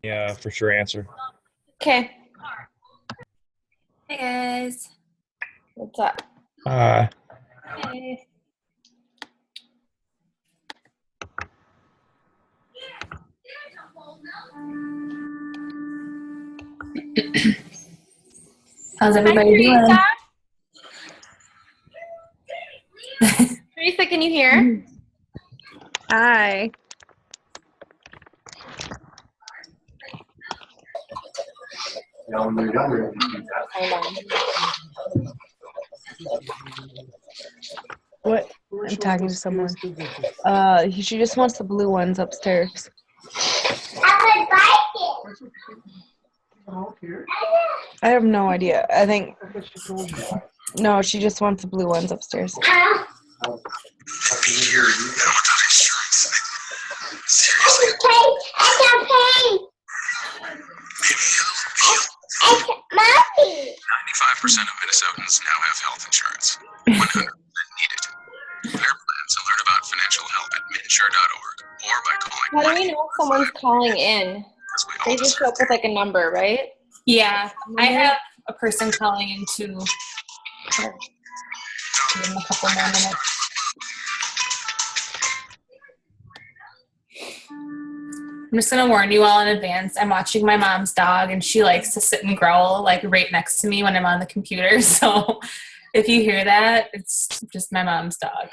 Yeah, for sure answer. Okay. Hey guys. What's up? Hey. How's everybody doing? Teresa, can you hear? Hi. Hold on. What? I'm talking to someone. She just wants the blue ones upstairs. I have no idea. I think. No, she just wants the blue ones upstairs. Seriously. I got pain. Mommy. 95% of Minnesotans now have health insurance. 100% need it. Their plan to learn about financial help at minsure.org or by calling. How do we know if someone's calling in? They just show up with like a number, right? Yeah, I have a person calling in too. Give them a couple more minutes. I'm just gonna warn you all in advance. I'm watching my mom's dog, and she likes to sit and growl like right next to me when I'm on the computer. So if you hear that, it's just my mom's dog.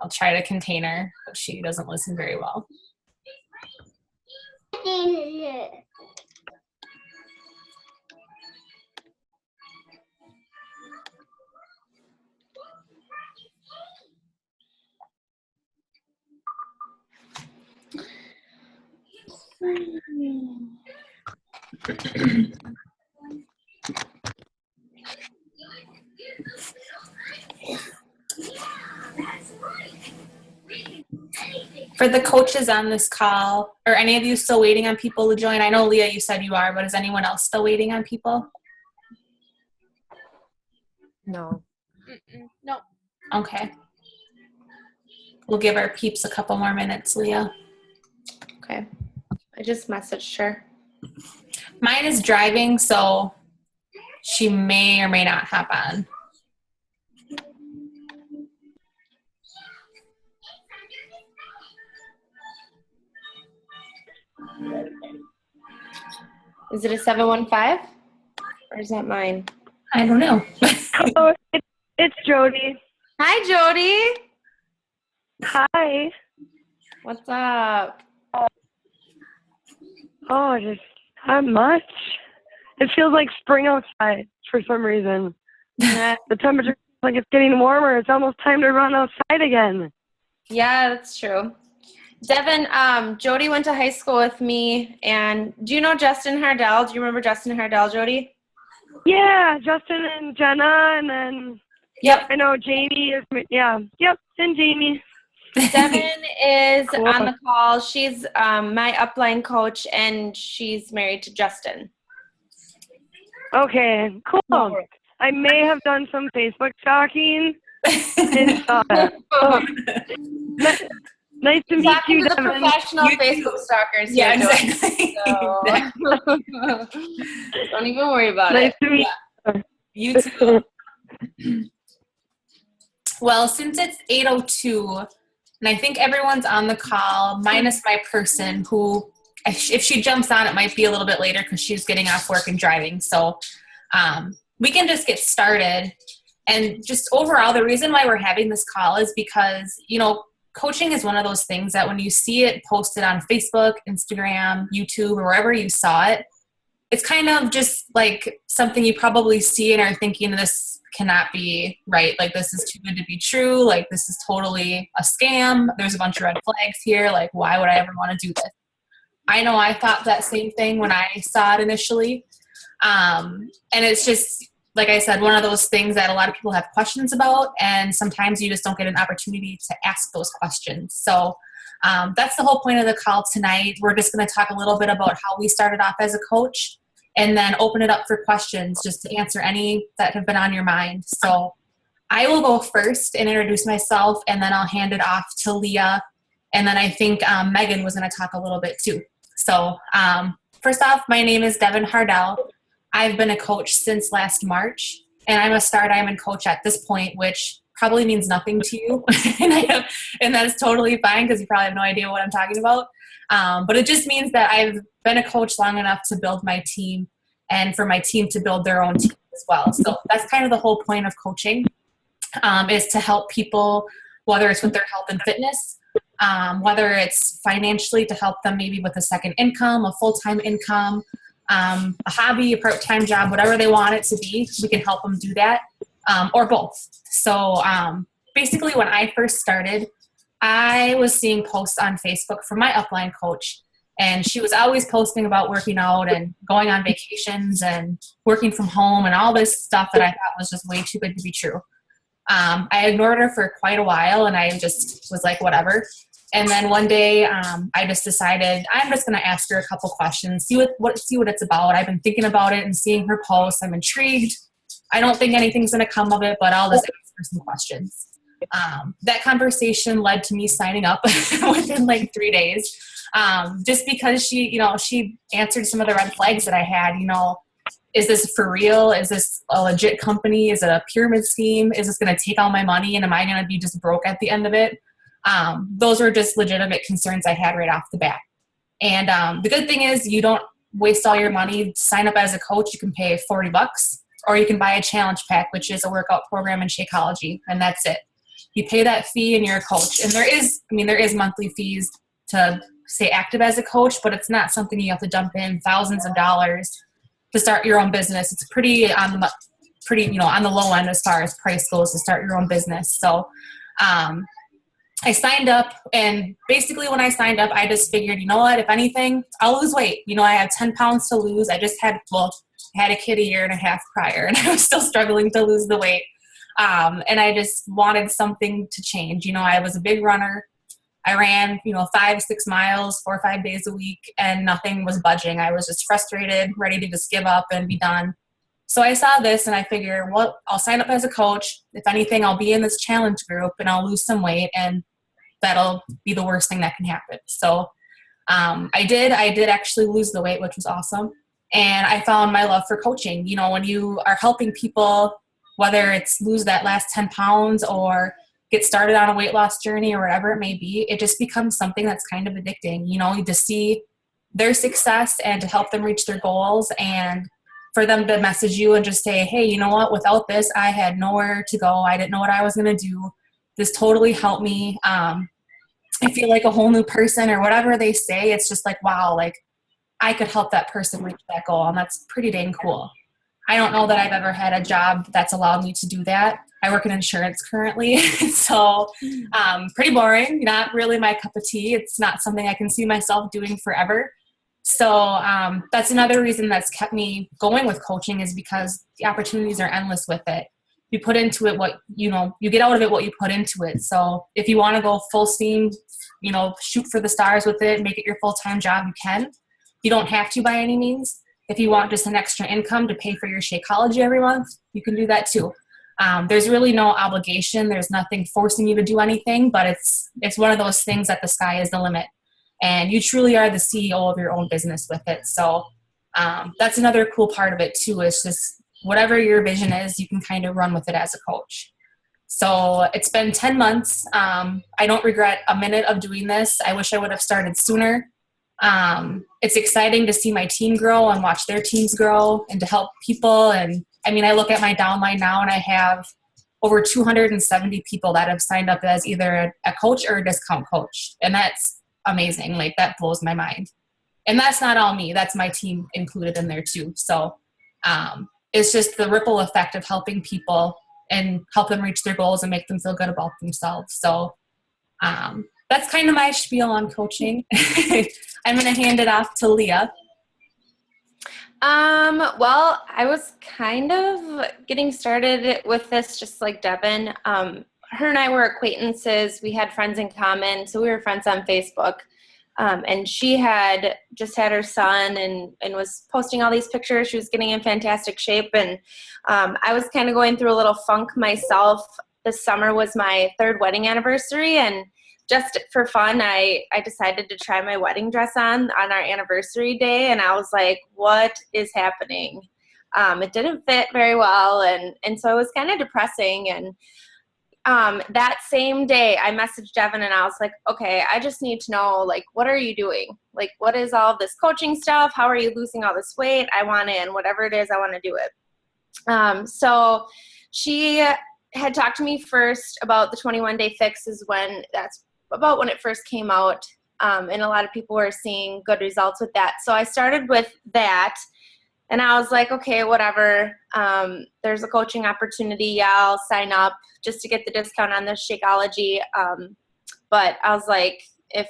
I'll try to contain her, but she doesn't listen very well. For the coaches on this call, are any of you still waiting on people to join? I know, Leah, you said you are, but is anyone else still waiting on people? No. No. Okay. We'll give our peeps a couple more minutes, Leah. Okay. I just messaged her. Mine is driving, so she may or may not hop on. Is it a 715? Or is that mine? I don't know. Oh, it's Jody. Hi, Jody. Hi. What's up? Oh, just not much. It feels like spring outside for some reason. Yeah, The temperature feels like it's getting warmer. It's almost time to run outside again. that's true. Devin, Jody went to high school with me, and do you know Justin Hardell? Do you remember Justin Hardell, Jody? Yeah, Justin and Jenna, and then Yep. I know Jamie is. Yeah, yep, and Jamie. Devin is Cool. on the call. She's my upline coach, and she's married to Justin. Okay, cool. I may have done some Facebook stalking. Didn't saw that. Oh, nice to meet Talking you, to the Devin. professional You Facebook too. stalkers Yeah, here, Jody. exactly. So don't even worry about Nice it. to meet You too. Well, since it's 8:02, and I think everyone's on the call, minus my person who, if she jumps on, it might be a little bit later because she's getting off work and driving. So we can just get started. And just overall, the reason why we're having this call is because, you know, coaching is one of those things that when you see it posted on Facebook, Instagram, YouTube, or wherever you saw it, it's kind of just like something you probably see and are thinking, this cannot be right. Like, this is too good to be true. Like, this is totally a scam. There's a bunch of red flags here. Like, why would I ever want to do this? I know I thought that same thing when I saw it initially. And it's just, like I said, one of those things that a lot of people have questions about, and sometimes you just don't get an opportunity to ask those questions. So that's the whole point of the call tonight. We're just going to talk a little bit about how we started off as a coach, and then open it up for questions just to answer any that have been on your mind. So I will go first and introduce myself, and then I'll hand it off to Leah. And then I think Megan was going to talk a little bit too. So first off, my name is Devin Hardell. I've been a coach since last March, and I'm a Star Diamond coach at this point, which probably means nothing to you. And that's totally fine because you probably have no idea what I'm talking about. But it just means that I've been a coach long enough to build my team and for my team to build their own team as well. So that's kind of the whole point of coaching, is to help people, whether it's with their health and fitness, whether it's financially to help them maybe with a second income, a full-time income, a hobby, a part-time job, whatever they want it to be, we can help them do that, or both. So basically when I first started, I was seeing posts on Facebook from my upline coach, and she was always posting about working out and going on vacations and working from home and all this stuff that I thought was just way too good to be true. I ignored her for quite a while, and I just was like, whatever. And then one day, I just decided I'm just going to ask her a couple questions, see what it's about. I've been thinking about it and seeing her posts. I'm intrigued. I don't think anything's going to come of it, but I'll just ask her some questions. That conversation led to me signing up within like 3 days, just because she answered some of the red flags that I had. Is this for real? Is this a legit company? Is it a pyramid scheme? Is this going to take all my money, and am I going to be just broke at the end of it? Those were just legitimate concerns I had right off the bat. And the good thing is you don't waste all your money. Sign up as a coach. You can pay $40, or you can buy a challenge pack, which is a workout program in Shakeology, and that's it. You pay that fee and you're a coach. And there is monthly fees to stay active as a coach, but it's not something you have to dump in thousands of dollars to start your own business. It's pretty on the low end as far as price goes to start your own business. So I signed up, and basically when I signed up, I just figured, you know what, if anything, I'll lose weight. I have 10 pounds to lose. I had a kid a year and a half prior, and I was still struggling to lose the weight. And I just wanted something to change. I was a big runner. I ran, 5-6 miles, 4 or 5 days a week, and nothing was budging. I was just frustrated, ready to just give up and be done. So I saw this and I figured, well, I'll sign up as a coach. If anything, I'll be in this challenge group and I'll lose some weight, and that'll be the worst thing that can happen. So I did actually lose the weight, which was awesome. And I found my love for coaching. When you are helping people, whether it's lose that last 10 pounds or get started on a weight loss journey or whatever it may be, it just becomes something that's kind of addicting, to see their success and to help them reach their goals, and for them to message you and just say, hey, you know what, without this, I had nowhere to go. I didn't know what I was going to do. This totally helped me. I feel like a whole new person, or whatever they say. It's just like, wow, like I could help that person reach that goal. And that's pretty dang cool. I don't know that I've ever had a job that's allowed me to do that. I work in insurance currently, so pretty boring, not really my cup of tea. It's not something I can see myself doing forever. So that's another reason that's kept me going with coaching, is because the opportunities are endless with it. You put into it what, you get out of it what you put into it. So if you want to go full steam, shoot for the stars with it, make it your full-time job, you can. You don't have to by any means. If you want just an extra income to pay for your Shakeology every month, you can do that too. There's really no obligation. There's nothing forcing you to do anything, but it's one of those things that the sky is the limit. And you truly are the CEO of your own business with it. So that's another cool part of it too, is just whatever your vision is, you can kind of run with it as a coach. So it's been 10 months. I don't regret a minute of doing this. I wish I would have started sooner. It's exciting to see my team grow and watch their teams grow and to help people. And I look at my downline now, and I have over 270 people that have signed up as either a coach or a discount coach. And that's amazing. Like, that blows my mind. And that's not all me. That's my team included in there too. So it's just the ripple effect of helping people and help them reach their goals and make them feel good about themselves. So that's kind of my spiel on coaching. I'm going to hand it off to Leah. Well, I was kind of getting started with this just like Devin. Her and I were acquaintances. We had friends in common, so we were friends on Facebook. And she had just had her son and was posting all these pictures. She was getting in fantastic shape. And I was kind of going through a little funk myself. This summer was my 3rd wedding anniversary, and just for fun, I decided to try my wedding dress on our anniversary day, and I was like, what is happening? It didn't fit very well, and so it was kind of depressing. And that same day, I messaged Devin, and I was like, okay, I just need to know, like, what are you doing? Like, what is all this coaching stuff? How are you losing all this weight? I want in. Whatever it is, I want to do it. So she had talked to me first about the 21-day fix, is when that's about when it first came out. And a lot of people were seeing good results with that. So I started with that, and I was like, okay, whatever. There's a coaching opportunity. Yeah, I'll sign up just to get the discount on the Shakeology. But I was like, if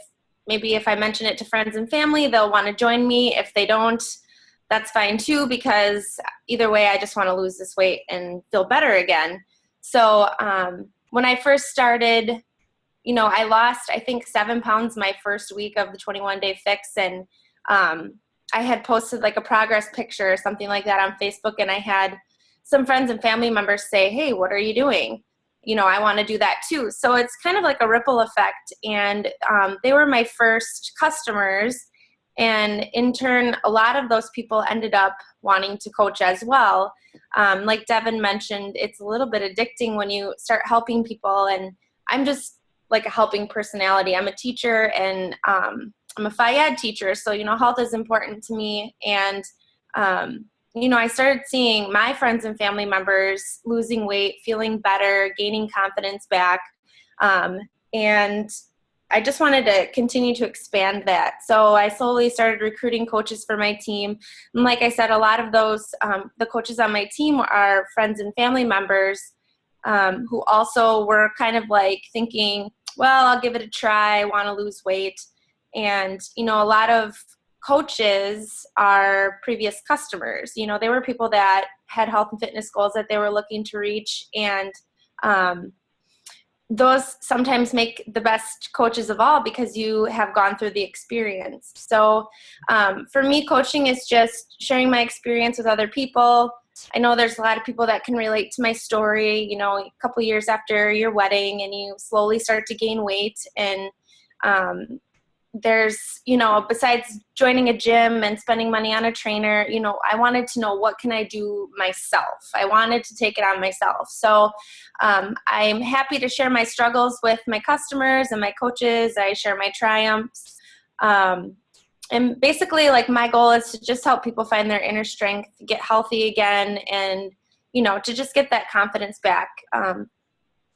I mention it to friends and family, they'll want to join me. If they don't, that's fine too, because either way, I just want to lose this weight and feel better again. So when I first started, I lost, I think, 7 pounds my first week of the 21-day fix. And I had posted like a progress picture or something like that on Facebook. And I had some friends and family members say, hey, what are you doing? I want to do that too. So it's kind of like a ripple effect. And they were my first customers. And in turn, a lot of those people ended up wanting to coach as well. Like Devin mentioned, it's a little bit addicting when you start helping people. And I'm just like a helping personality. I'm a teacher, and I'm a Phy-Ed teacher. So, health is important to me. And, I started seeing my friends and family members losing weight, feeling better, gaining confidence back. And I just wanted to continue to expand that. So I slowly started recruiting coaches for my team. And like I said, a lot of those, the coaches on my team are friends and family members who also were kind of like thinking, well, I'll give it a try. I want to lose weight. And, a lot of coaches are previous customers. They were people that had health and fitness goals that they were looking to reach. And those sometimes make the best coaches of all, because you have gone through the experience. So for me, coaching is just sharing my experience with other people. I know there's a lot of people that can relate to my story, a couple years after your wedding, and you slowly start to gain weight. And there's, besides joining a gym and spending money on a trainer, I wanted to know, what can I do myself? I wanted to take it on myself. So I'm happy to share my struggles with my customers and my coaches. I share my triumphs. And basically, like, my goal is to just help people find their inner strength, get healthy again, and, to just get that confidence back,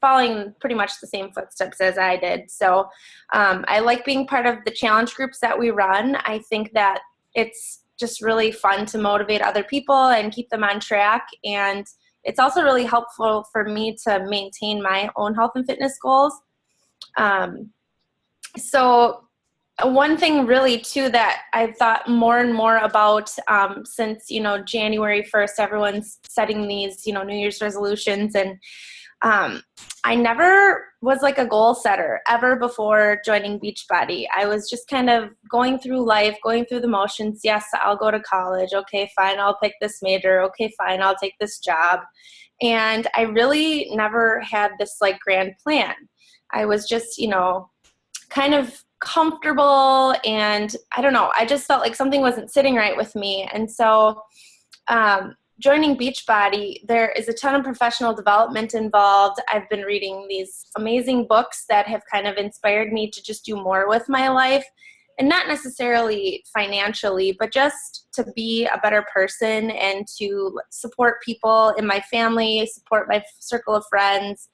following pretty much the same footsteps as I did. So I like being part of the challenge groups that we run. I think that it's just really fun to motivate other people and keep them on track. And it's also really helpful for me to maintain my own health and fitness goals. So one thing really too that I've thought more and more about since, January 1st, everyone's setting these, New Year's resolutions. And I never was like a goal setter ever before joining Beachbody. I was just kind of going through life, going through the motions. Yes, I'll go to college. Okay, fine, I'll pick this major. Okay, fine, I'll take this job. And I really never had this like grand plan. I was just, kind of comfortable, and I don't know, I just felt like something wasn't sitting right with me. And so joining Beachbody, there is a ton of professional development involved. I've been reading these amazing books that have kind of inspired me to just do more with my life, and not necessarily financially, but just to be a better person and to support people in my family, support my circle of friends.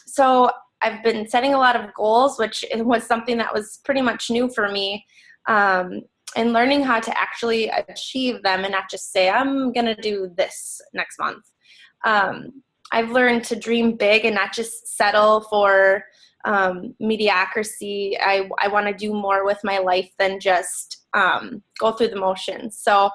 So I've been setting a lot of goals, which was something that was pretty much new for me. And learning how to actually achieve them and not just say, I'm going to do this next month. I've learned to dream big and not just settle for mediocrity. I want to do more with my life than just go through the motions. So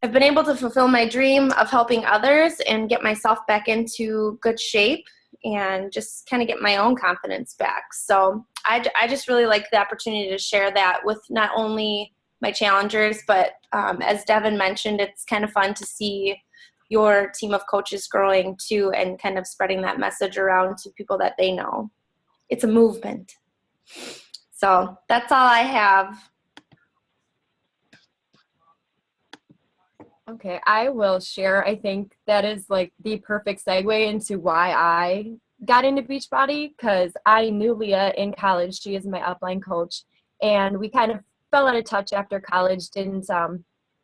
I've been able to fulfill my dream of helping others and get myself back into good shape and just kind of get my own confidence back. So I just really like the opportunity to share that with not only my challengers, but as Devin mentioned, it's kind of fun to see your team of coaches growing too, and kind of spreading that message around to people that they know. it's a movement. So that's all I have. Okay, I will share. I think that is like the perfect segue into why I got into Beachbody, because I knew Leah in college. She is my upline coach, and we kind of fell out of touch after college, didn't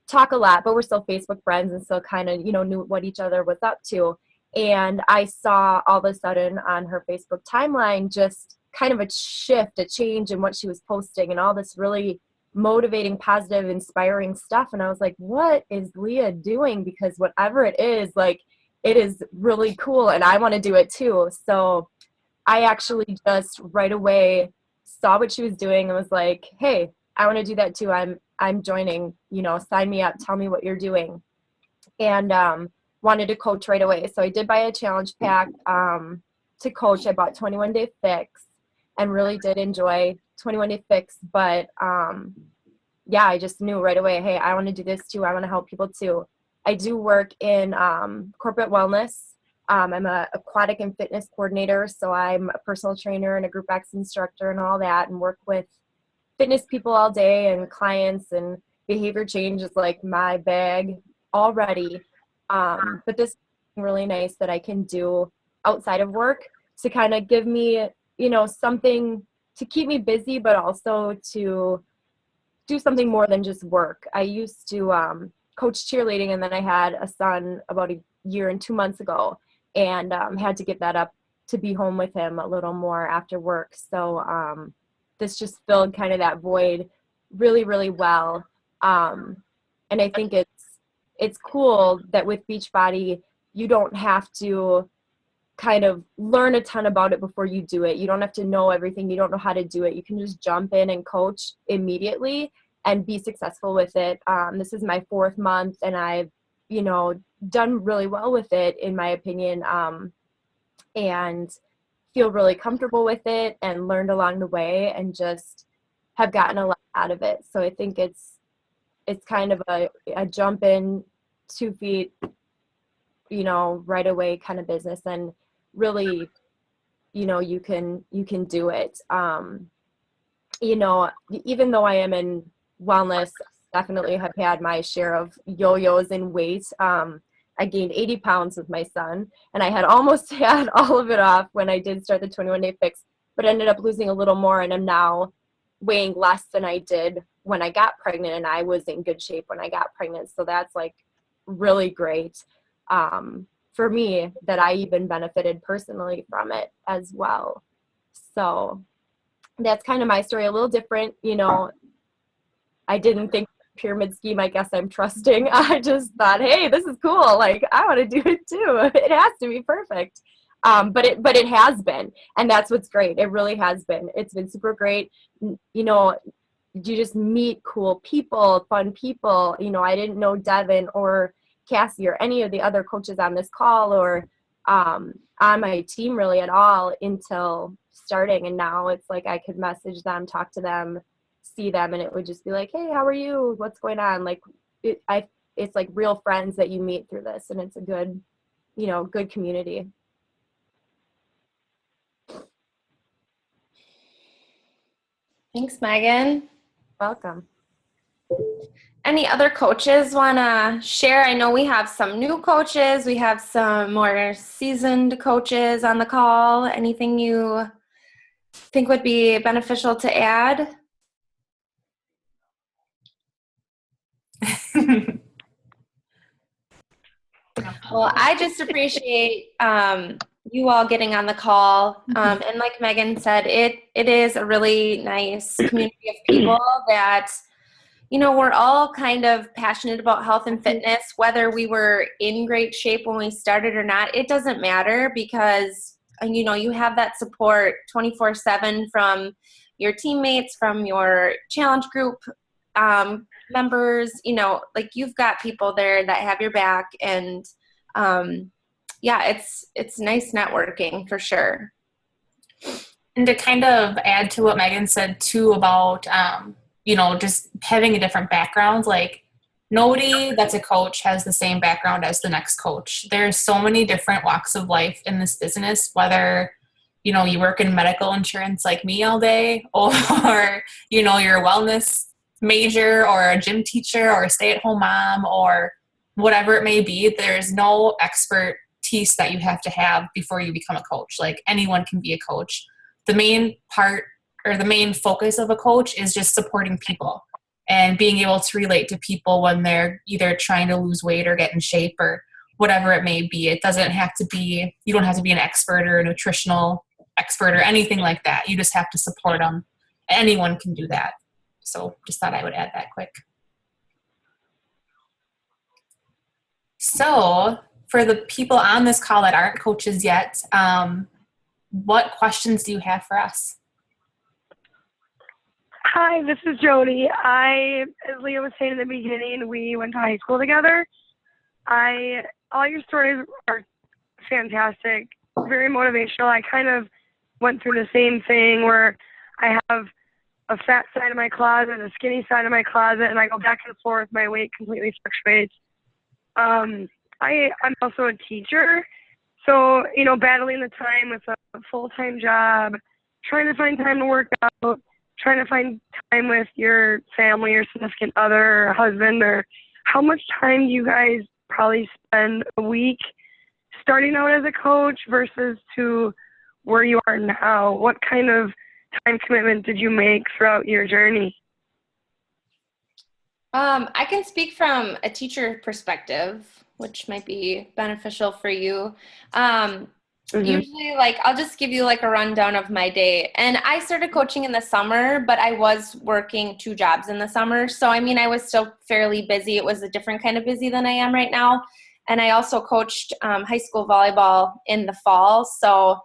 talk a lot, but we're still Facebook friends and still kind of, knew what each other was up to. And I saw all of a sudden on her Facebook timeline just kind of a shift, a change in what she was posting and all this really motivating, positive, inspiring stuff. And I was like, what is Leah doing? Because whatever it is, like, it is really cool and I want to do it too. So I actually just right away saw what she was doing and was like, hey, I want to do that too. I'm joining, sign me up, tell me what you're doing. And wanted to coach right away. So I did buy a challenge pack to coach. I bought 21 Day Fix and really did enjoy 21 Day Fix. But yeah, I just knew right away, hey, I want to do this too. I want to help people too. I do work in corporate wellness. I'm a aquatic and fitness coordinator. So I'm a personal trainer and a Group X instructor and all that, and work with fitness people all day and clients, and behavior change is like my bag already. But this is really nice that I can do outside of work to kind of give me, something to keep me busy, but also to do something more than just work. I used to coach cheerleading, and then I had a son about a year and 2 months ago, and had to give that up to be home with him a little more after work. So this just filled kind of that void really, really well. And I think it's cool that with Beachbody, you don't have to kind of learn a ton about it before you do it. You don't have to know everything. You don't know how to do it. You can just jump in and coach immediately and be successful with it. This is my 4th month, and I've, done really well with it, in my opinion, and feel really comfortable with it and learned along the way and just have gotten a lot out of it. So I think it's kind of a jump in 2 feet, right away kind of business, and really, you can do it. Even though I am in wellness, definitely have had my share of yo-yos in weight. I gained 80 pounds with my son, and I had almost had all of it off when I did start the 21 Day Fix, but ended up losing a little more, and I'm now weighing less than I did when I got pregnant, and I was in good shape when I got pregnant. So that's like really great for me, that I even benefited personally from it as well. So that's kind of my story, a little different. I didn't think pyramid scheme, I guess I'm trusting. I just thought, hey, this is cool. Like, I want to do it too. It has to be perfect. But it has been, and that's what's great. It really has been. It's been super great. You just meet cool people, fun people. I didn't know Devin or Cassie or any of the other coaches on this call or on my team really at all until starting. And now it's like I could message them, talk to them, see them, and it would just be like, hey, how are you? What's going on? Like, it's like real friends that you meet through this, and it's a good, good community. Thanks, Megan. Welcome. Any other coaches want to share? I know we have some new coaches. We have some more seasoned coaches on the call. Anything you think would be beneficial to add? Well, I just appreciate you all getting on the call. And like Megan said, it is a really nice community of people that, we're all kind of passionate about health and fitness, whether we were in great shape when we started or not. It doesn't matter because, you have that support 24/7 from your teammates, from your challenge group members, like you've got people there that have your back, and it's nice networking for sure. And to kind of add to what Megan said too about, just having a different background, like nobody that's a coach has the same background as the next coach. There's so many different walks of life in this business, whether, you work in medical insurance like me all day, or, you're a wellness major or a gym teacher or a stay-at-home mom or whatever it may be. There's no expertise that you have to have before you become a coach. Like, anyone can be a coach. The main part or the main focus of a coach is just supporting people and being able to relate to people when they're either trying to lose weight or get in shape or whatever it may be. It doesn't have to be, you don't have to be an expert or a nutritional expert or anything like that. You just have to support them. Anyone can do that. So just thought I would add that quick. So for the people on this call that aren't coaches yet, what questions do you have for us? Hi, this is Jody. As Leah was saying in the beginning, we went to high school together. All your stories are fantastic, very motivational. I kind of went through the same thing where I have a fat side of my closet, a skinny side of my closet, and I go back and forth. My weight completely fluctuates. I'm also a teacher, so, battling the time with a full-time job, trying to find time to work out, trying to find time with your family or significant other or husband, or how much time do you guys probably spend a week starting out as a coach versus to where you are now? What kind of time commitment did you make throughout your journey? I can speak from a teacher perspective, which might be beneficial for you. Usually, I'll just give you a rundown of my day. And I started coaching in the summer, but I was working 2 jobs in the summer. So, I was still fairly busy. It was a different kind of busy than I am right now. And I also coached high school volleyball in the fall. So,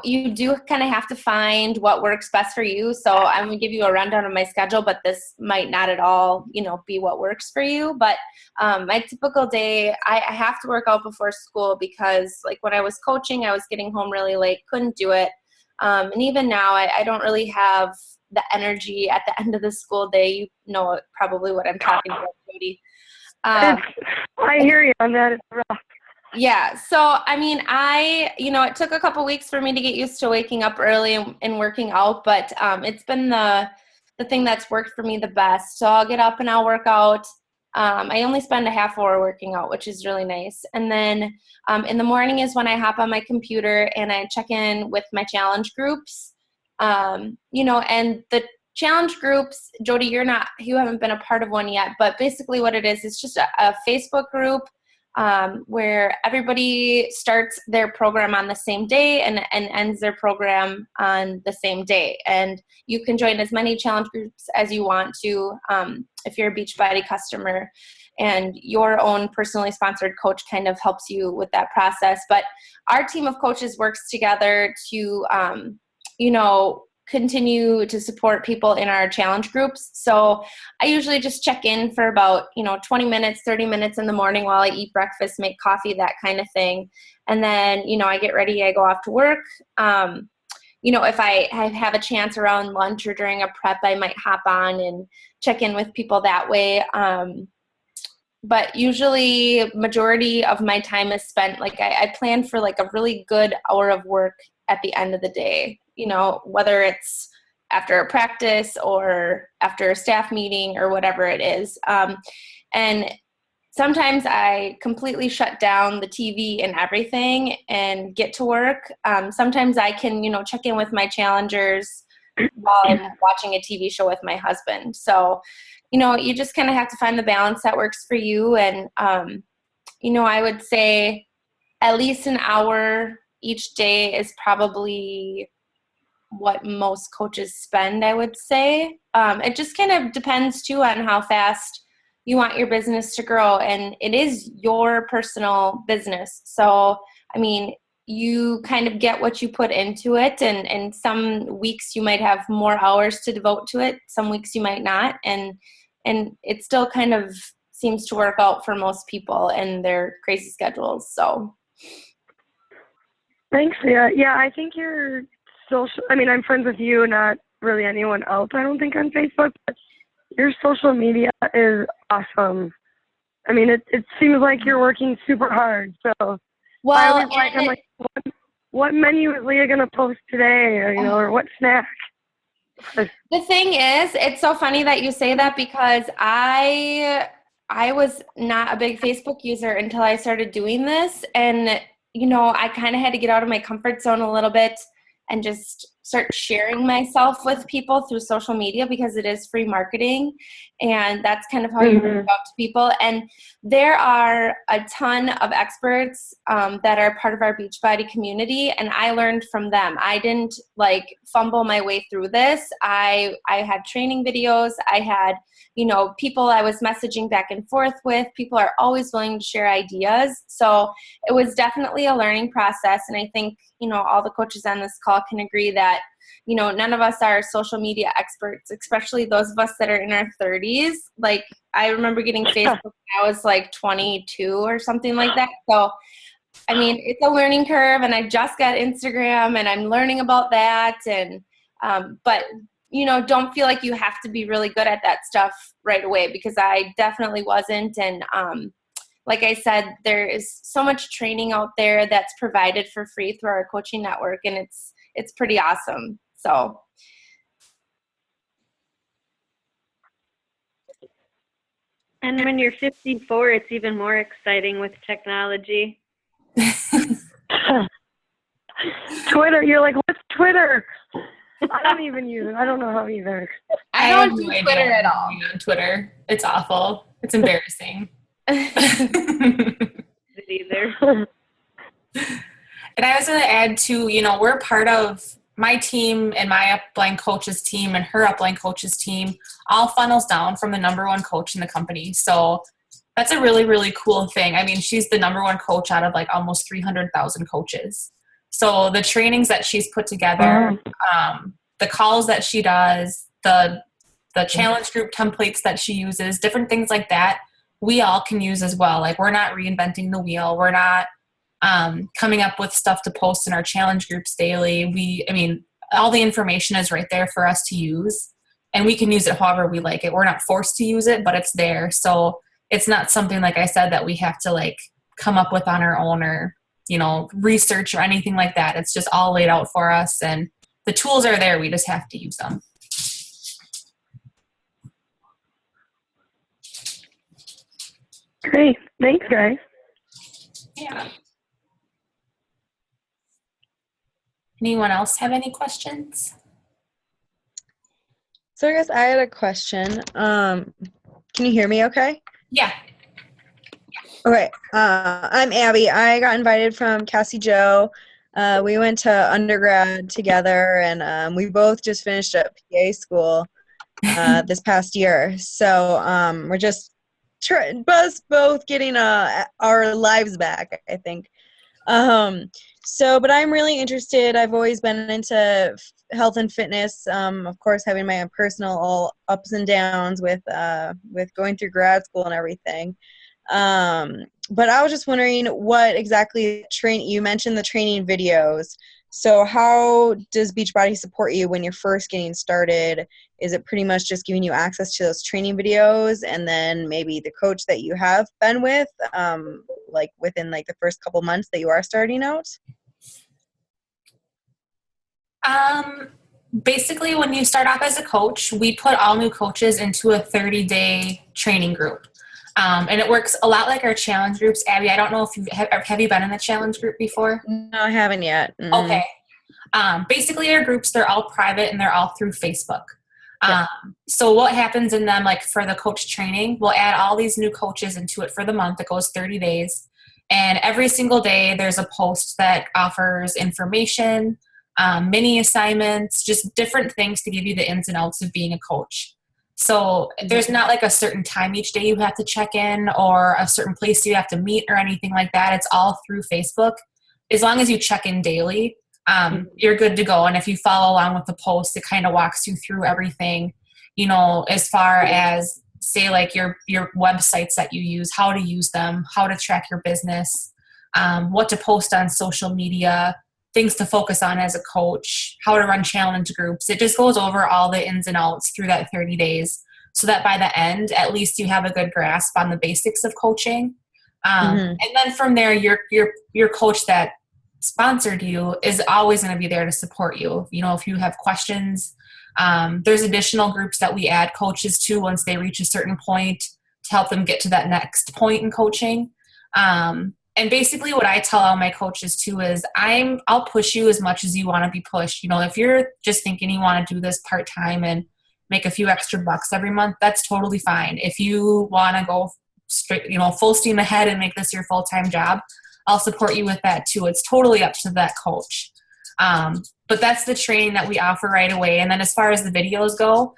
you do kind of have to find what works best for you. So I'm going to give you a rundown of my schedule, but this might not at all, be what works for you. But my typical day, I have to work out before school because when I was coaching, I was getting home really late, couldn't do it. And even now, I don't really have the energy at the end of the school day. You know probably what I'm talking about, Jody. I hear you on that. It's rough. Yeah. So, it took a couple weeks for me to get used to waking up early and working out, but it's been the thing that's worked for me the best. So I'll get up and I'll work out. I only spend a half hour working out, which is really nice. And then in the morning is when I hop on my computer and I check in with my challenge groups. And the challenge groups, Jody, you haven't been a part of one yet, but basically what it is just a Facebook group where everybody starts their program on the same day and ends their program on the same day. And you can join as many challenge groups as you want to if you're a Beachbody customer. And your own personally sponsored coach kind of helps you with that process. But our team of coaches works together to, continue to support people in our challenge groups. So I usually just check in for about, 20 minutes, 30 minutes in the morning while I eat breakfast, make coffee, that kind of thing. And then, I get ready, I go off to work. If I have a chance around lunch or during a prep, I might hop on and check in with people that way. But usually majority of my time is spent, I plan for a really good hour of work at the end of the day, whether it's after a practice or after a staff meeting or whatever it is. And sometimes I completely shut down the TV and everything and get to work. Sometimes I can, check in with my challengers while I'm watching a TV show with my husband. So, you just kind of have to find the balance that works for you. And, I would say at least an hour each day is probably what most coaches spend, I would say. It just kind of depends too on how fast you want your business to grow, and it is your personal business. So, you kind of get what you put into it, and some weeks you might have more hours to devote to it. Some weeks you might not, and it still kind of seems to work out for most people and their crazy schedules. So. Thanks, Leah. Yeah, I think your social, I'm friends with you, not really anyone else, I don't think, on Facebook, but your social media is awesome. It seems like you're working super hard. So well, I'm like, what menu is Leah going to post today, or, or what snack? The thing is, it's so funny that you say that because I was not a big Facebook user until I started doing this. And, I kind of had to get out of my comfort zone a little bit and just start sharing myself with people through social media because it is free marketing. And that's kind of how you reach out to people. And there are a ton of experts that are part of our Beachbody community. And I learned from them. I didn't fumble my way through this. I had training videos. I had, people I was messaging back and forth with. People are always willing to share ideas. So it was definitely a learning process. And I think, all the coaches on this call can agree that, none of us are social media experts, especially those of us that are in our 30s. I remember getting Facebook when I was 22 or something like that. So, it's a learning curve, and I just got Instagram and I'm learning about that. And, but don't feel like you have to be really good at that stuff right away, because I definitely wasn't. And, like I said, there is so much training out there that's provided for free through our coaching network, and it's pretty awesome. So. And when you're 54, it's even more exciting with technology. Twitter, you're like, what's Twitter? I don't even use it. I don't know how either. I don't do Twitter at all. On Twitter. It's awful. It's embarrassing. Either. And I was going to add too, we're part of my team and my upline coach's team and her upline coach's team all funnels down from the number one coach in the company. So that's a really, really cool thing. She's the number one coach out of almost 300,000 coaches. So the trainings that she's put together, the calls that she does, the challenge group templates that she uses, different things like that, we all can use as well. We're not reinventing the wheel. We're not coming up with stuff to post in our challenge groups daily. All the information is right there for us to use, and we can use it however we like it. We're not forced to use it, but it's there. So it's not something, like I said, that we have to come up with on our own or, research or anything like that. It's just all laid out for us, and the tools are there. We just have to use them. Great. Thanks, guys. Yeah. Anyone else have any questions? So I guess I had a question. Can you hear me okay? Yeah. Okay. I'm Abby. I got invited from Cassie Joe. We went to undergrad together, and we both just finished up PA school this past year. So we're just both getting our lives back, I think. But I'm really interested. I've always been into health and fitness. Of course, having my own personal ups and downs with going through grad school and everything. But I was just wondering what exactly you mentioned the training videos. So how does Beachbody support you when you're first getting started? Is it pretty much just giving you access to those training videos, and then maybe the coach that you have been with, within the first couple months that you are starting out? Basically, when you start off as a coach, we put all new coaches into a 30-day training group. And it works a lot like our challenge groups. Abby, I don't know if have you been in a challenge group before? No, I haven't yet. Okay. Basically, our groups, they're all private and they're all through Facebook. So what happens in them, for the coach training, we'll add all these new coaches into it for the month. It goes 30 days. And every single day, there's a post that offers information, mini assignments, just different things to give you the ins and outs of being a coach. So there's not a certain time each day you have to check in or a certain place you have to meet or anything like that. It's all through Facebook. As long as you check in daily, you're good to go. And if you follow along with the post, it kind of walks you through everything, as far as say your websites that you use, how to use them, how to track your business, what to post on social media, things to focus on as a coach, how to run challenge groups. It just goes over all the ins and outs through that 30 days so that by the end, at least you have a good grasp on the basics of coaching. And then from there, your coach that sponsored you is always going to be there to support you. You know, if you have questions, there's additional groups that we add coaches to once they reach a certain point to help them get to that next point in coaching. And basically what I tell all my coaches too is I'll push you as much as you want to be pushed. You know, if you're just thinking you want to do this part-time and make a few extra bucks every month, that's totally fine. If you want to go straight, you know, full steam ahead and make this your full-time job, I'll support you with that too. It's totally up to that coach. But that's the training that we offer right away. And then as far as the videos go,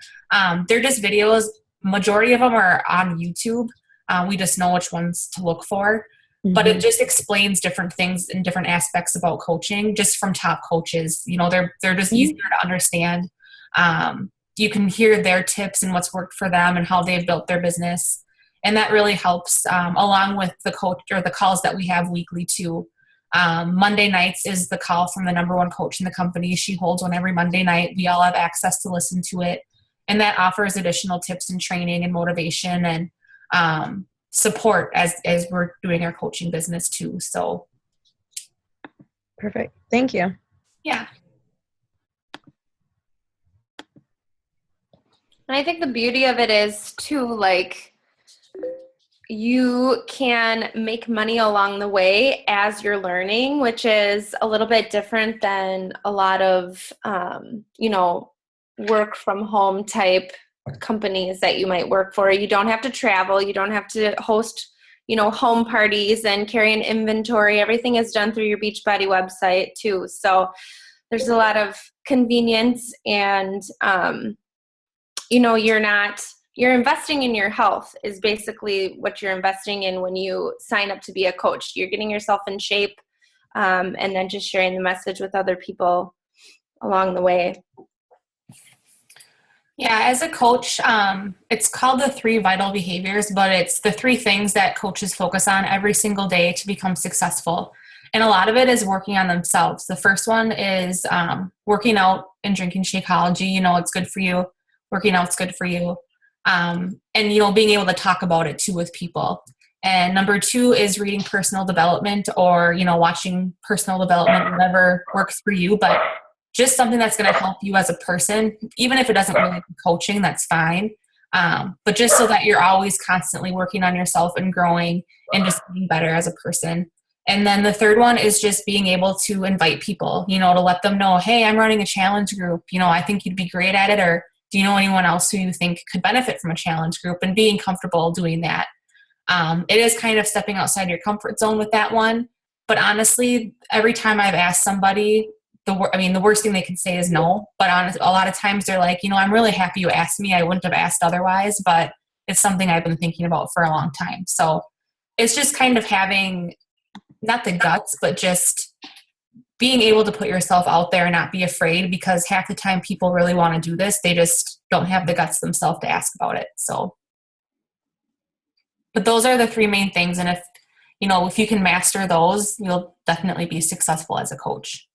they're just videos. Majority of them are on YouTube. We just know which ones to look for. But it just explains different things and different aspects about coaching just from top coaches. You know, they're just easier to understand. You can hear their tips and what's worked for them and how they've built their business. And that really helps, along with the coach or the calls that we have weekly too. Monday nights is the call from the number one coach in the company. She holds one every Monday night. We all have access to listen to it. And that offers additional tips and training and motivation and support as we're doing our coaching business too. So Perfect. Thank you. yeah. And I think the beauty of it is too, like, you can make money along the way as you're learning, which is a little bit different than a lot of, work from home type companies that you might work for. You don't have to travel. You don't have to host, home parties and carry an inventory. Everything is done through your Beachbody website too. So there's a lot of convenience and, you're investing in your health is basically what you're investing in when you sign up to be a coach. You're getting yourself in shape and then just sharing the message with other people along the way. Yeah, as a coach, it's called the 3 vital behaviors, but it's the 3 things that coaches focus on every single day to become successful. And a lot of it is working on themselves. The first one is working out and drinking Shakeology. It's good for you. Working out's good for you. And being able to talk about it too with people. And number 2 is reading personal development or, watching personal development, whatever works for you, but just something that's going to help you as a person. Even if it doesn't relate to coaching, that's fine. But just so that you're always constantly working on yourself and growing and just being better as a person. And then the third one is just being able to invite people, to let them know, hey, I'm running a challenge group. I think you'd be great at it. Or do you know anyone else who you think could benefit from a challenge group, and being comfortable doing that. It is kind of stepping outside your comfort zone with that one. But honestly, every time I've asked somebody, the worst thing they can say is no. But honestly, a lot of times they're like, I'm really happy you asked me. I wouldn't have asked otherwise, but it's something I've been thinking about for a long time. So it's just kind of having not the guts, but just being able to put yourself out there and not be afraid, because half the time people really want to do this. They just don't have the guts themselves to ask about it. So, but those are the 3 main things. And if you can master those, you'll definitely be successful as a coach.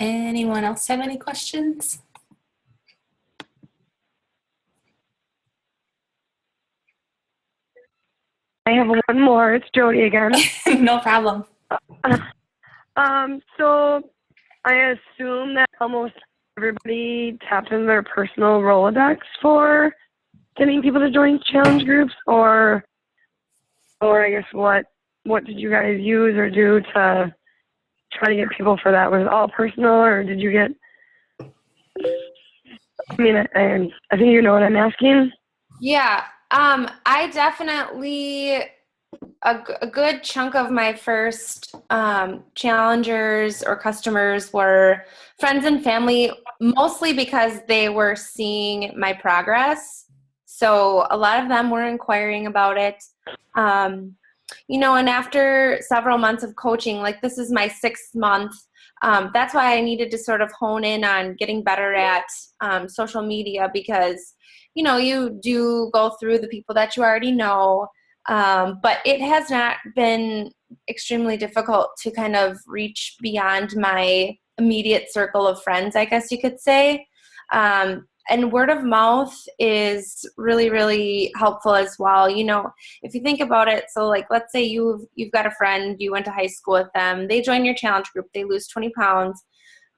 Anyone else have any questions? I have one more. It's Jody again. No problem. So I assume that almost everybody taps in their personal Rolodex for getting people to join challenge groups, or I guess what did you guys use or do to try to get people for that? Was it all personal, or did you get, I think you know what I'm asking. Yeah. I definitely, a good chunk of my first challengers or customers were friends and family, mostly because they were seeing my progress. So a lot of them were inquiring about it. And after several months of coaching, like this is my 6th month, that's why I needed to sort of hone in on getting better at social media, because, you do go through the people that you already know, but it has not been extremely difficult to kind of reach beyond my immediate circle of friends, I guess you could say. And word of mouth is really, really helpful as well. You know, if you think about it, so like, let's say you've got a friend, you went to high school with them, they join your challenge group, they lose 20 pounds,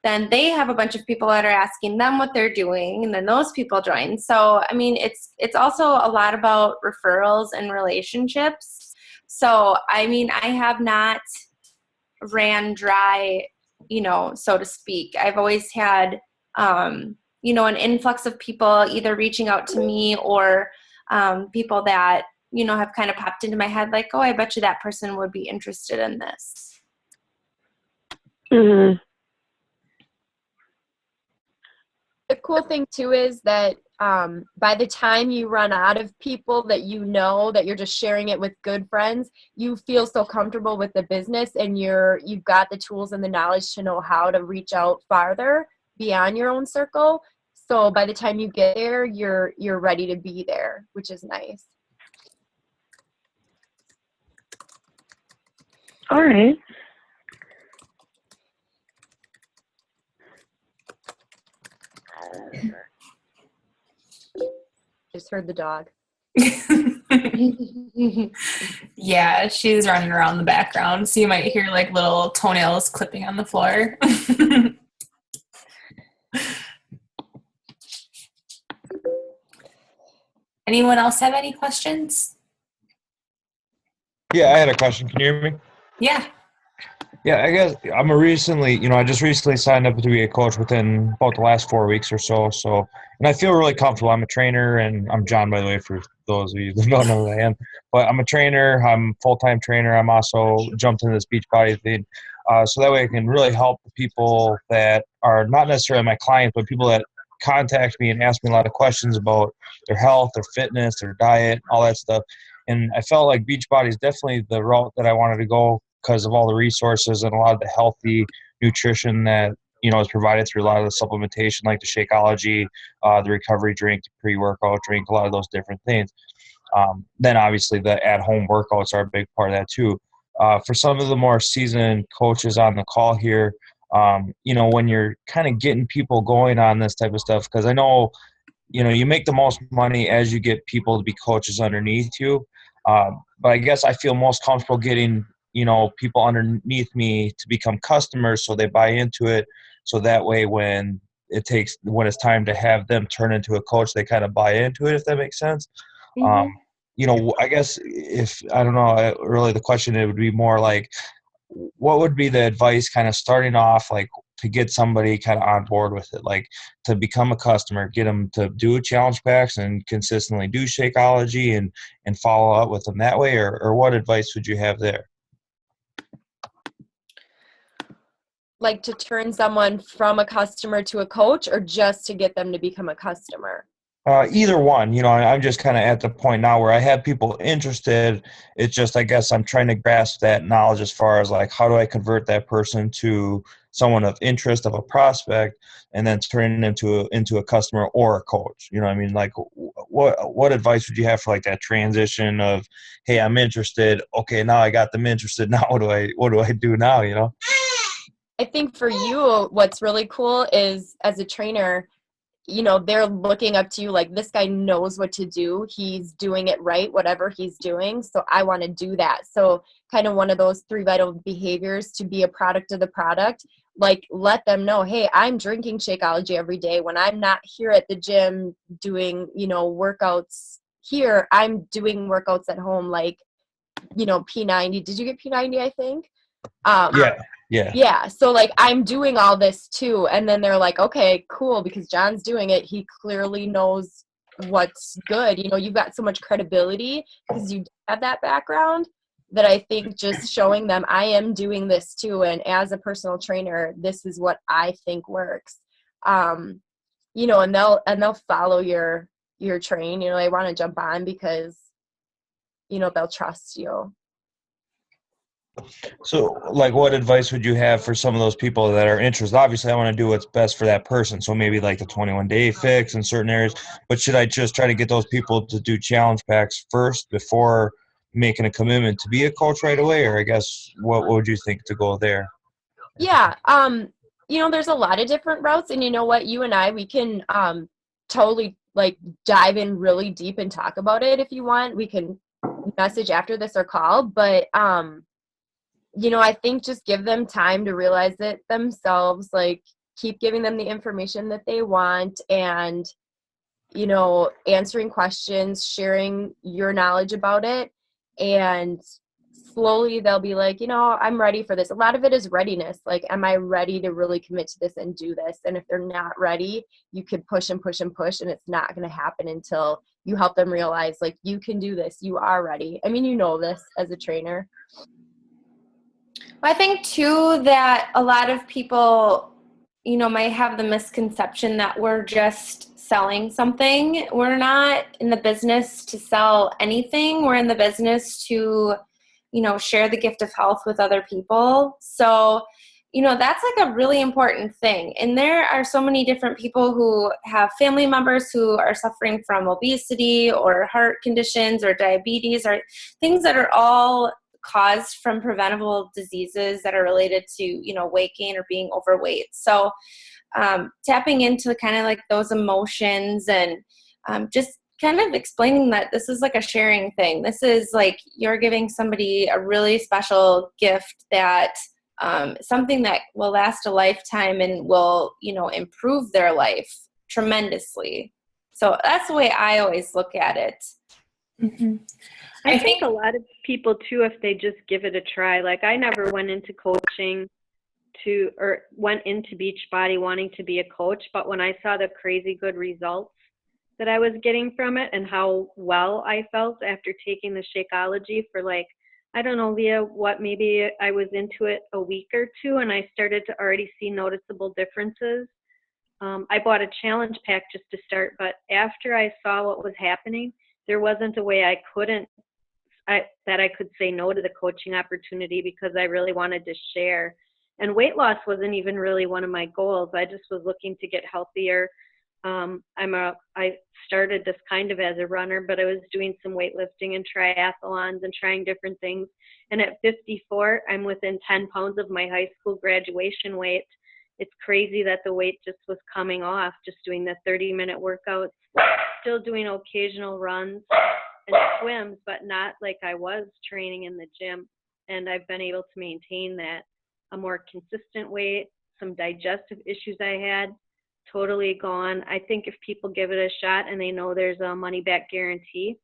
then they have a bunch of people that are asking them what they're doing, and then those people join. So, I mean, it's also a lot about referrals and relationships. So, I mean, I have not ran dry, you know, so to speak. I've always had, you know, an influx of people either reaching out to me or people that, you know, have kind of popped into my head like, oh, I bet you that person would be interested in this. Mm-hmm. The cool thing too is that by the time you run out of people that you know that you're just sharing it with good friends, you feel so comfortable with the business and you've got the tools and the knowledge to know how to reach out farther beyond your own circle. So by the time you get there, you're ready to be there, which is nice. All right. Just heard the dog. Yeah, she's running around the background, so you might hear like little toenails clipping on the floor. Anyone else have any questions? Yeah, I had a question. Can you hear me? Yeah. Yeah, I guess I just recently signed up to be a coach within about the last 4 weeks or so. And I feel really comfortable. I'm a trainer, and I'm John, by the way, for those of you that don't know who I am. But I'm a trainer. I'm a full-time trainer. I'm also jumped into this Beachbody thing. So that way I can really help the people that are not necessarily my clients, but people that contact me and ask me a lot of questions about their health, their fitness, their diet, all that stuff. And I felt like Beachbody is definitely the route that I wanted to go because of all the resources and a lot of the healthy nutrition that, you know, is provided through a lot of the supplementation, like the Shakeology, the recovery drink, the pre-workout drink, a lot of those different things. Then obviously the at-home workouts are a big part of that too. For some of the more seasoned coaches on the call here, you know, when you're kind of getting people going on this type of stuff, because I know, you know, you make the most money as you get people to be coaches underneath you. But I guess I feel most comfortable getting, you know, people underneath me to become customers so they buy into it. So that way when it's time to have them turn into a coach, they kind of buy into it, if that makes sense. Mm-hmm. You know, I guess really the question, it would be more like, what would be the advice kind of starting off, like to get somebody kind of on board with it, like to become a customer, get them to do challenge packs and consistently do Shakeology and follow up with them that way, or what advice would you have there? Like to turn someone from a customer to a coach, or just to get them to become a customer? Either one. You know, I'm just kind of at the point now where I have people interested. It's just, I guess I'm trying to grasp that knowledge as far as like, how do I convert that person to someone of interest, of a prospect, and then turn it into a customer or a coach? You know what I mean? Like, what advice would you have for like that transition of, hey, I'm interested. Okay, now I got them interested. Now what do I do now? You know? I think for you, what's really cool is as a trainer, you know, they're looking up to you like, this guy knows what to do. He's doing it right, whatever he's doing. So I want to do that. So kind of one of those 3 vital behaviors to be a product of the product, like let them know, hey, I'm drinking Shakeology every day. When I'm not here at the gym doing, you know, workouts here, I'm doing workouts at home, like, you know, P90. Did you get P90, I think? Yeah. So like I'm doing all this too. And then they're like, okay, cool. Because John's doing it. He clearly knows what's good. You know, you've got so much credibility because you have that background, that I think just showing them I am doing this too. And as a personal trainer, this is what I think works. You know, and they'll follow your train. You know, they want to jump on because, you know, they'll trust you. So, like, what advice would you have for some of those people that are interested? Obviously, I want to do what's best for that person. So maybe like the 21-day fix in certain areas. But should I just try to get those people to do challenge packs first before making a commitment to be a coach right away, or I guess what would you think to go there? Yeah. There's a lot of different routes, and you know what, you and I, we can totally like dive in really deep and talk about it if you want. We can message after this or call, but I think just give them time to realize it themselves, like keep giving them the information that they want, and answering questions, sharing your knowledge about it, and slowly they'll be like, I'm ready for this. A lot of it is readiness. Like, am I ready to really commit to this and do this? And if they're not ready, you could push and push and push, and it's not going to happen until you help them realize, like, you can do this. You are ready. I mean, this as a trainer. I think too that a lot of people, might have the misconception that we're just selling something. We're not in the business to sell anything. We're in the business to, share the gift of health with other people. So, that's like a really important thing. And there are so many different people who have family members who are suffering from obesity or heart conditions or diabetes or things that are all caused from preventable diseases that are related to, weight gain or being overweight. So tapping into kind of like those emotions and just kind of explaining that this is like a sharing thing. This is like you're giving somebody a really special gift that something that will last a lifetime and will, improve their life tremendously. So that's the way I always look at it. Mm-hmm. I think a lot of people too, if they just give it a try, like I never went into coaching or went into Beachbody wanting to be a coach, but when I saw the crazy good results that I was getting from it and how well I felt after taking the Shakeology for like, I don't know, Leah, maybe I was into it a week or two and I started to already see noticeable differences. I bought a challenge pack just to start, but after I saw what was happening, there wasn't a way I could say no to the coaching opportunity because I really wanted to share. And weight loss wasn't even really one of my goals. I just was looking to get healthier. I started this kind of as a runner, but I was doing some weightlifting and triathlons and trying different things. And at 54, I'm within 10 pounds of my high school graduation weight. It's crazy that the weight just was coming off, just doing the 30-minute workouts, still doing occasional runs and swims, but not like I was training in the gym. And I've been able to maintain that, a more consistent weight, some digestive issues I had, totally gone. I think if people give it a shot and they know there's a money back guarantee,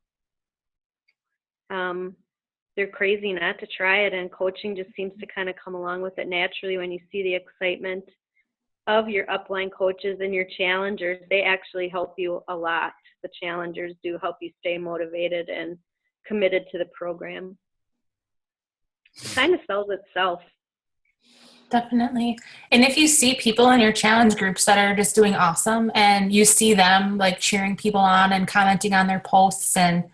they're crazy not to try it. And coaching just seems to kind of come along with it naturally when you see the excitement of your upline coaches and your challengers. They actually help you a lot. The challengers do help you stay motivated and committed to the program. It kind of sells itself. Definitely. And if you see people in your challenge groups that are just doing awesome and you see them like cheering people on and commenting on their posts and,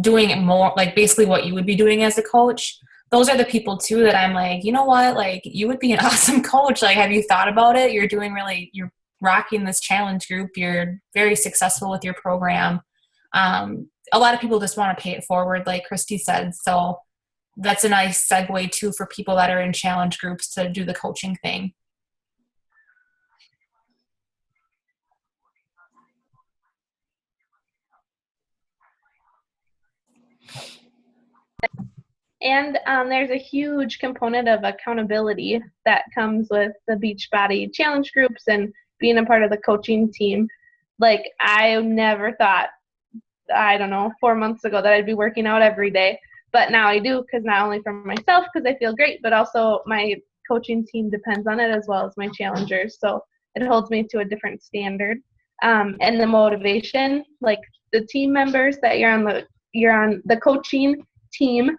doing it more like basically what you would be doing as a coach, those are the people too that I'm like, you know what, like you would be an awesome coach. Like, have you thought about it? You're rocking this challenge group. You're very successful with your program. A lot of people just want to pay it forward, like Christy said. So that's a nice segue too for people that are in challenge groups to do the coaching thing. And there's a huge component of accountability that comes with the Beachbody challenge groups and being a part of the coaching team. Like, I never thought, 4 months ago that I'd be working out every day. But now I do, because not only for myself, because I feel great, but also my coaching team depends on it as well as my challengers. So it holds me to a different standard. And the motivation, like the team members that you're on the coaching team,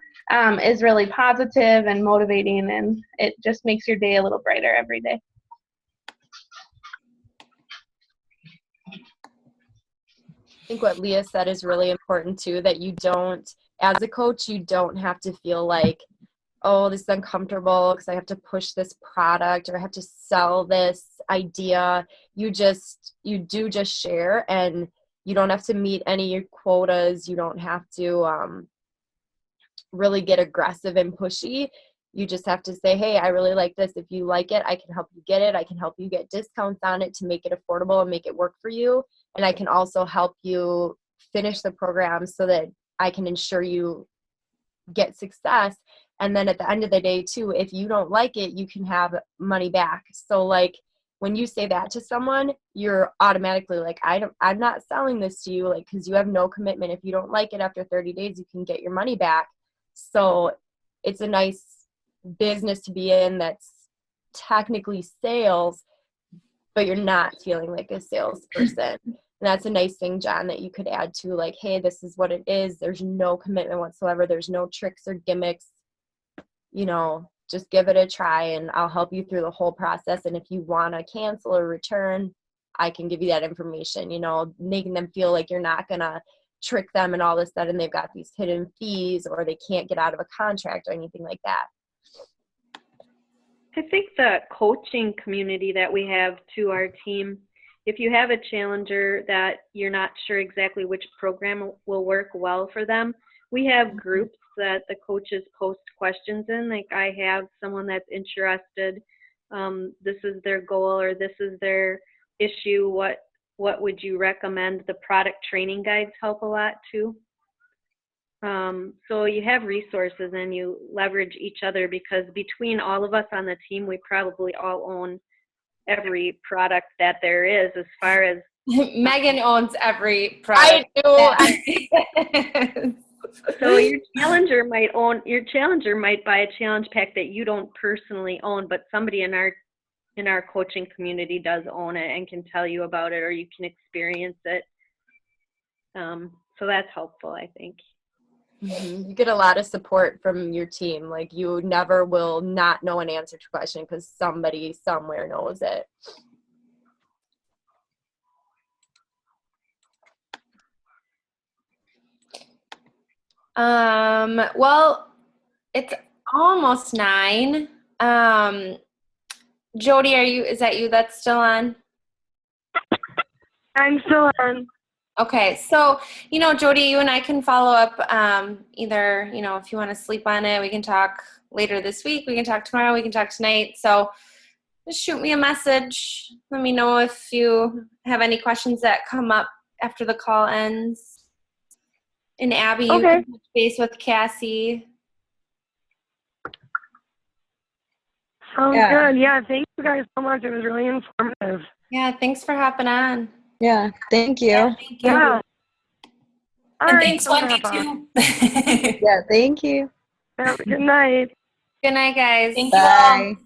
is really positive and motivating, and it just makes your day a little brighter every day. I think what Leah said is really important too, that you don't, as a coach, you don't have to feel like, oh, this is uncomfortable because I have to push this product or I have to sell this idea. You do just share, and you don't have to meet any quotas. You don't have to, really get aggressive and pushy. You just have to say, hey, I really like this. If you like it, I can help you get it. I can help you get discounts on it to make it affordable and make it work for you. And I can also help you finish the program so that I can ensure you get success. And then at the end of the day too, if you don't like it, you can have money back. So like when you say that to someone, you're automatically like, I'm not selling this to you, like, because you have no commitment. If you don't like it after 30 days, you can get your money back. So it's a nice business to be in that's technically sales, but you're not feeling like a salesperson. And that's a nice thing, John, that you could add to, like, hey, this is what it is. There's no commitment whatsoever. There's no tricks or gimmicks. You know, just give it a try and I'll help you through the whole process. And if you want to cancel or return, I can give you that information, you know, making them feel like you're not going to trick them and all of a sudden they've got these hidden fees or they can't get out of a contract or anything like that. I think the coaching community that we have to our team, if you have a challenger that you're not sure exactly which program will work well for them, we have groups that the coaches post questions in. Like I have someone that's interested, this is their goal or this is their issue, what would you recommend? The product training guides help a lot too. So you have resources and you leverage each other because between all of us on the team, we probably all own every product that there is as far as Megan owns every product. I do. So your challenger might buy a challenge pack that you don't personally own, but somebody in our coaching community does own it and can tell you about it or you can experience it. So that's helpful, I think. Mm-hmm. You get a lot of support from your team. Like you never will not know an answer to a question because somebody somewhere knows it. Well, it's almost 9. Jody, is that you that's still on? I'm still on. Okay, so, Jody, you and I can follow up either, if you want to sleep on it, we can talk later this week, we can talk tomorrow, we can talk tonight. So just shoot me a message. Let me know if you have any questions that come up after the call ends. And Abby, you can touch base with Cassie. Sounds good. Yeah, thank you guys so much. It was really informative. Yeah, thanks for hopping on. Yeah, thank you. Yeah, thank you. Yeah. And thanks, Wendy, too. Yeah, thank you. Have a good night. Good night, guys. Thank you all.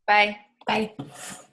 Bye. Bye. Bye.